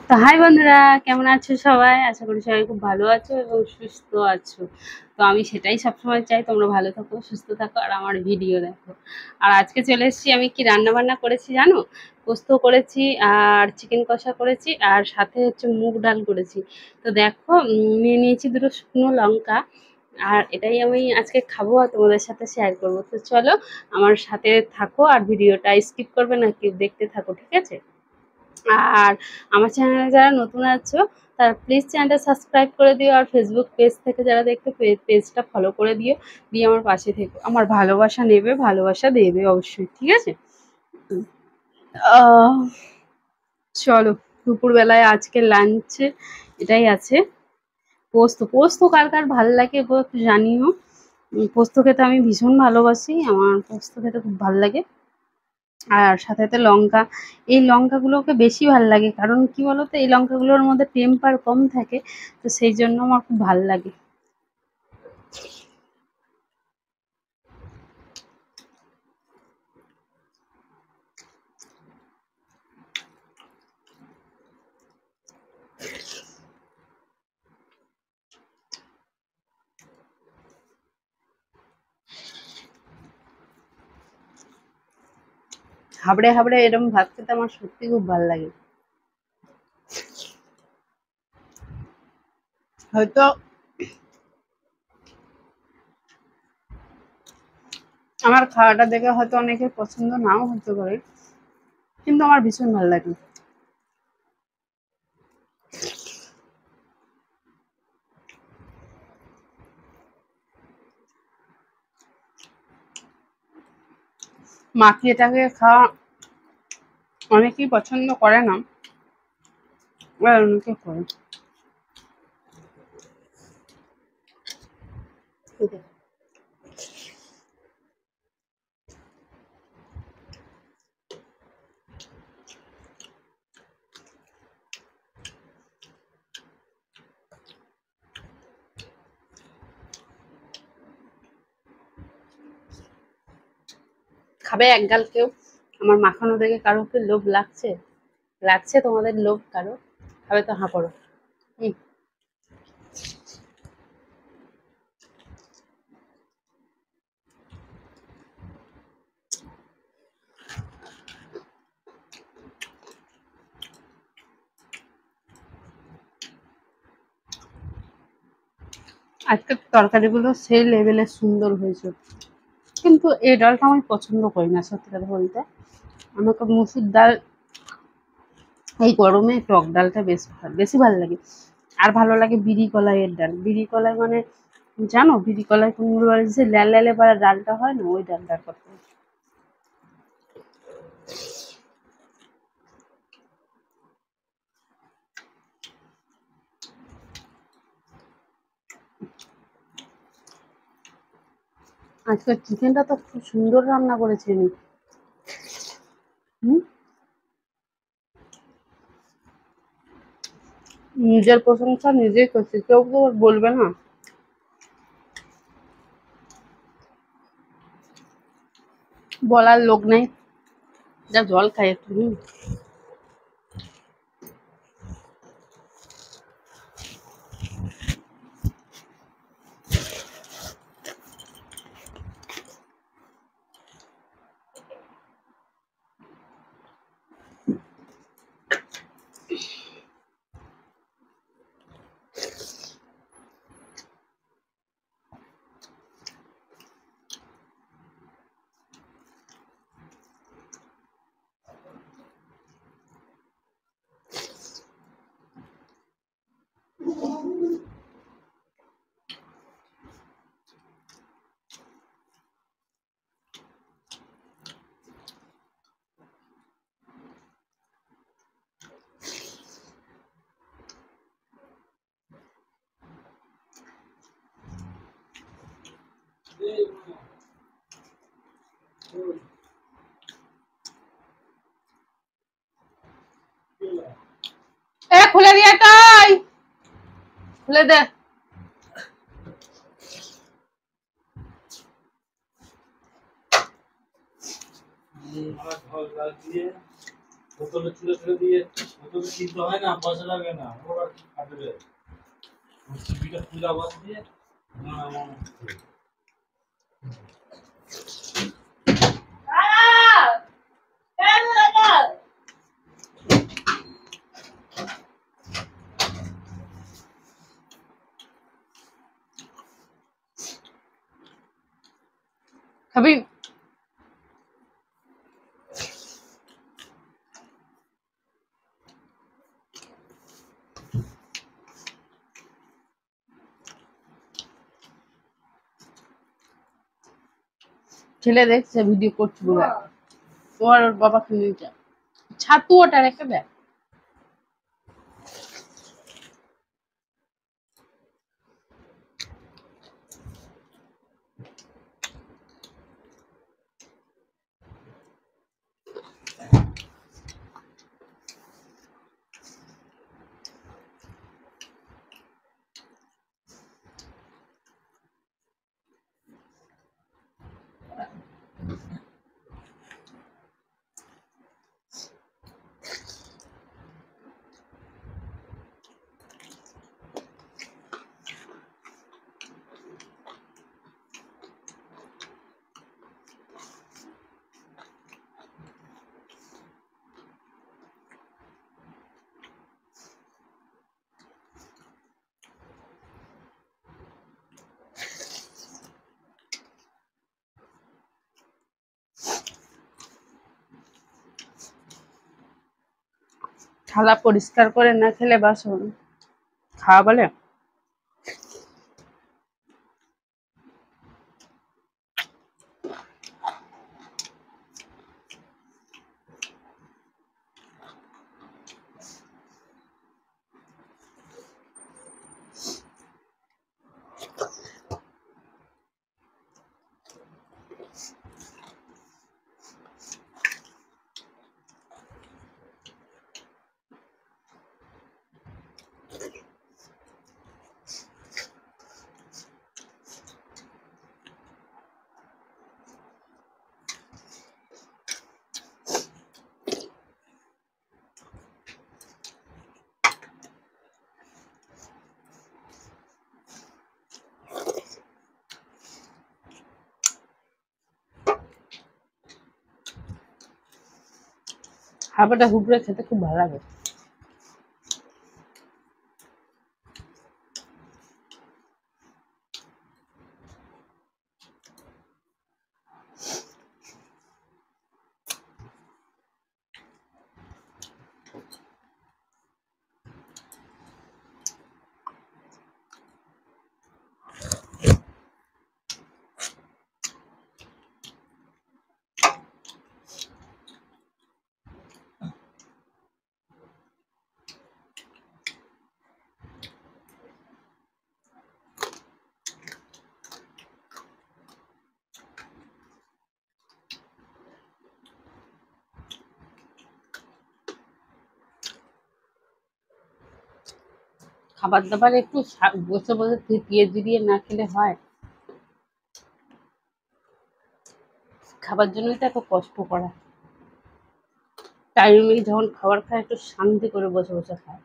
তো হাই বন্ধুরা, কেমন আছো সবাই? আশা করি সবাই খুব ভালো আছো এবং সুস্থ আছো। তো আমি সেটাই সবসময় চাই, তোমরা ভালো থাকো, সুস্থ থাকো আর আমার ভিডিও দেখো। আর আজকে চলে এসেছি, আমি কি রান্না বান্না করেছি জানো? পোস্ত করেছি আর চিকেন কষা করেছি আর সাথে হচ্ছে মুগ ডাল করেছি। তো দেখো, নিয়ে নিয়েছি দুটো শুকনো লঙ্কা। আর এটাই আমি আজকে খাবো আর তোমাদের সাথে শেয়ার করবো। তো চলো আমার সাথে থাকো আর ভিডিওটা স্কিপ করবে না, কেউ দেখতে থাকো, ঠিক আছে? আর আমার চ্যানেলে যারা নতুন আছো তারা প্লিজ চ্যানেলটা সাবস্ক্রাইব করে দিও, আর ফেসবুক পেজ থেকে যারা দেখতে পেজটা ফলো করে দিও, দিয়ে আমার পাশে থেকো। আমার ভালোবাসা নেবে, ভালোবাসা দেবে অবশ্যই, ঠিক আছে? আহ, চলো, দুপুরবেলায় আজকে লাঞ্চে এটাই আছে, পোস্ত। পোস্ত কার কার ভালো লাগে গো একটু জানিও। পোস্ত খেতে আমি ভীষণ ভালোবাসি, আমার পোস্ত খেতে খুব ভালো লাগে। আর সাথে সাথে লঙ্কা, এই লঙ্কাগুলোকে বেশি ভাল লাগে, কারণ কি বলতো, এই লঙ্কাগুলোর মধ্যে টেম্পার কম থাকে, তো সেই জন্য আমার খুব ভাল লাগে। হাবড়ে হাবড়ে এরকম ভাত খেতে আমার সত্যি খুব ভাল লাগে। হয়তো আমার খাওয়াটা দেখে হয়তো অনেকের পছন্দ নাও হতে পারে, কিন্তু আমার ভীষণ ভালো লাগে। মাখিয়ে টাকিয়ে খাওয়া অনেকেই পছন্দ করে না, আর অনেকে করে। খাবে এক গাল কেউ? আমার মাখানো দেখে কারো কি লোভ লাগছে? লাগছে তোমাদের লোভ কারো? খাবে তো হাঁ করো। হুম। আজকের তরকারিগুলো সেই লেভেলের সুন্দর হয়েছে, কিন্তু এই ডালটা আমি পছন্দ করি না সত্যি কথা বলতে। আমাকে মুসুর ডাল, এই গরমে টক ডালটা বেশি ভালো লাগে। আর ভালো লাগে বিরি কলাইয়ের ডাল। বিরি কলাই মানে জানো, বিরি কলাই কুমড়ো বাড়ি যে ল্যালে ল্যালে পাড়া ডালটা হয় না, ওই ডালটার কথা। আজকে চিকেনটা তো খুব সুন্দর রান্না করেছি আমি। হুম, নিজের প্রশংসা নিজেই করছি, কেউ তো আর বলবে না। বলার লোক নেই। যা জল খাই একটু। এ খুলে দিয়ে তাই, খুলে দে। বোতলে চুলে চুলে দিয়ে বোতলে কিনতে হয় না, পয়সা লাগে না, ওরা কাটবে চিবিটা ফুলা বাদ দিয়ে খাবি? ছেলে দেখছে ভিডিও করছি বলে ওর বাবা কিনে যা ছাতু ওটা রেখে দেয়। থালা পরিষ্কার করে না খেলে বাসন খাওয়া বলে? হাবাটা হুবড়ে খেতে খুব ভালো লাগে। খাবার দাবার একটু বসে বসে থিতিয়ে জিরিয়ে না খেলে হয়? খাবার জন্যই তো এত কষ্ট করা। টাইমে যখন খাবার খায় একটু শান্তি করে বসে বসে খায়।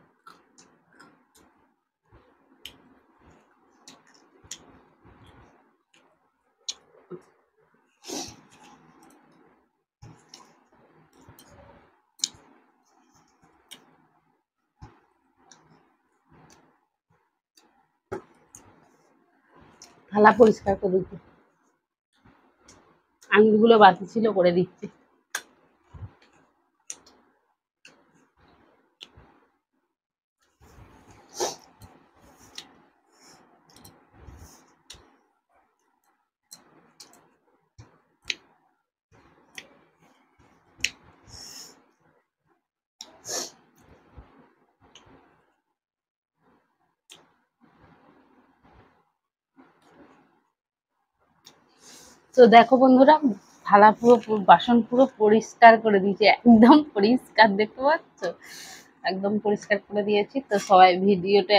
থালা পরিষ্কার করে দিচ্ছি, আঙুলগুলো বাকি ছিল করে দিচ্ছি। তো দেখো বন্ধুরা, থালা বাসন পুরো পরিষ্কার করে দিয়েছি, একদম পরিষ্কার, দেখতে পাচ্ছ? একদম পরিষ্কার করে দিয়েছি। তো সবাই ভিডিওটা,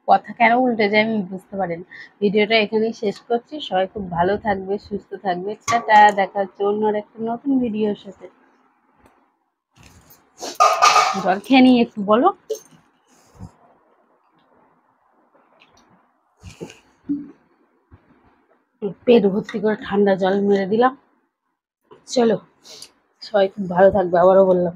কথা কেন উল্টে যায় আমি বুঝতে পারি না। ভিডিওটা এখানেই শেষ করছি। সবাই খুব ভালো থাকবে, সুস্থ থাকবে। টাটা, দেখা হচ্ছে অন্য একটা নতুন ভিডিওর সাথে। জল খেয়ে নিই একটু, বলো। পেট ভর্তি করে ঠান্ডা জল মেরে দিলাম। চলো, সবাই খুব ভালো থাকবে, আবারও বললাম।